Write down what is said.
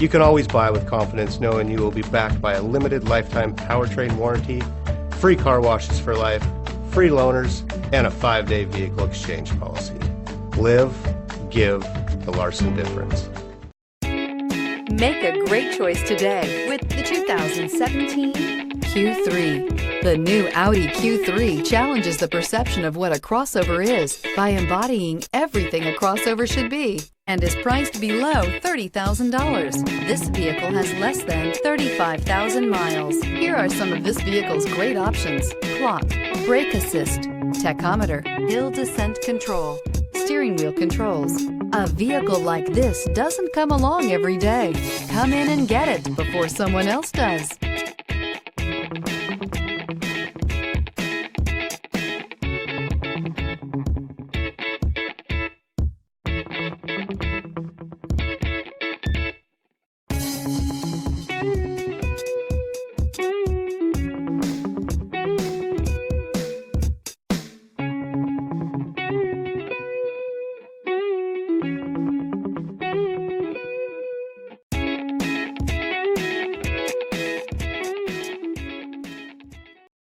You can always buy with confidence knowing you will be backed by a limited lifetime powertrain warranty, free car washes for life, free loaners, and a 5-day vehicle exchange policy. Live, give the Larson difference. Make a great choice today with the 2017 Q3. The new Audi Q3 challenges the perception of what a crossover is by embodying everything a crossover should be and is priced below $30,000. This vehicle has less than 35,000 miles. Here are some of this vehicle's great options: clock, brake assist, tachometer, hill descent control, steering wheel controls. A vehicle like this doesn't come along every day. Come in and get it before someone else does.